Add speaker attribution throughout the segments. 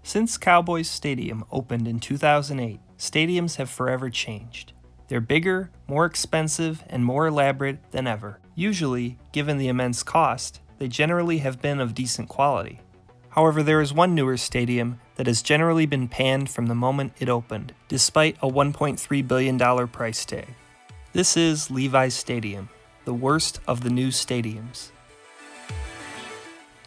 Speaker 1: Since Cowboys Stadium opened in 2008, stadiums have forever changed. They're bigger, more expensive, and more elaborate than ever. Usually, given the immense cost, they generally have been of decent quality. However, there is one newer stadium that has generally been panned from the moment it opened, despite a $1.3 billion price tag. This is Levi Stadium, the worst of the new stadiums.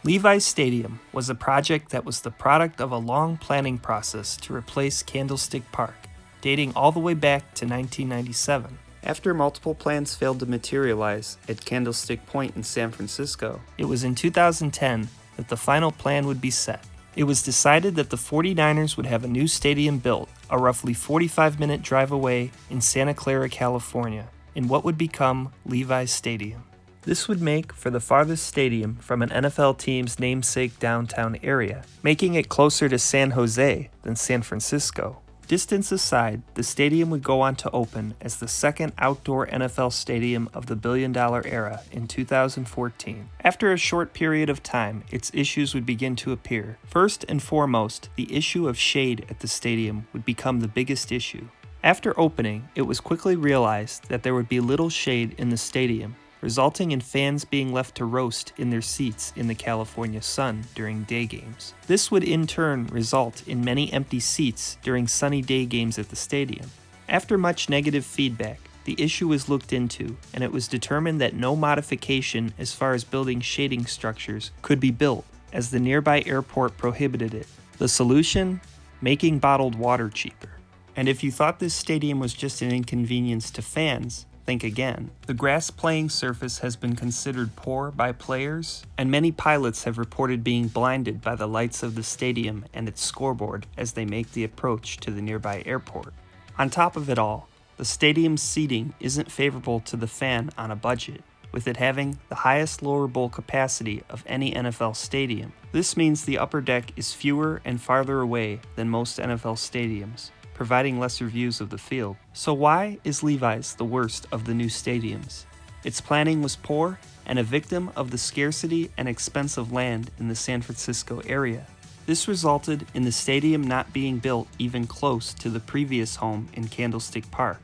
Speaker 1: Levi Stadium was a project that was the product of a long planning process to replace Candlestick Park, dating all the way back to 1997. After multiple plans failed to materialize at Candlestick Point in San Francisco, it was in 2010 that the final plan would be set. It was decided that the 49ers would have a new stadium built a roughly 45-minute drive away in Santa Clara, California, in what would become Levi Stadium. This would make for the farthest stadium from an NFL team's namesake downtown area, making it closer to San Jose than San Francisco. Distance aside, the stadium would go on to open as the second outdoor NFL stadium of the billion-dollar era in 2014. After a short period of time, its issues would begin to appear. First and foremost, the issue of shade at the stadium would become the biggest issue. After opening, it was quickly realized that there would be little shade in the stadium, resulting in fans being left to roast in their seats in the California sun during day games. This would in turn result in many empty seats during sunny day games at the stadium. After much negative feedback, the issue was looked into, and it was determined that no modification as far as building shading structures could be built, as the nearby airport prohibited it. The solution? Making bottled water cheaper. And if you thought this stadium was just an inconvenience to fans, think again. The grass playing surface has been considered poor by players, and many pilots have reported being blinded by the lights of the stadium and its scoreboard as they make the approach to the nearby airport. On top of it all, the stadium's seating isn't favorable to the fan on a budget, with it having the highest lower bowl capacity of any NFL stadium. This means the upper deck is fewer and farther away than most NFL stadiums, providing lesser views of the field. So why is Levi's the worst of the new stadiums? Its planning was poor and a victim of the scarcity and expense of land in the San Francisco area. This resulted in the stadium not being built even close to the previous home in Candlestick Park.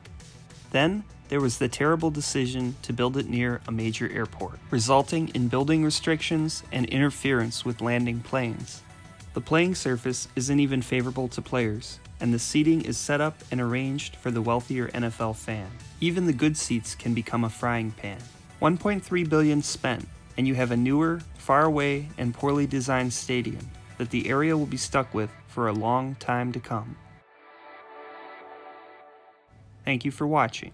Speaker 1: Then, there was the terrible decision to build it near a major airport, resulting in building restrictions and interference with landing planes. The playing surface isn't even favorable to players, and the seating is set up and arranged for the wealthier NFL fan. Even the good seats can become a frying pan. $1.3 billion spent, and you have a newer, far away, and poorly designed stadium that the area will be stuck with for a long time to come. Thank you for watching.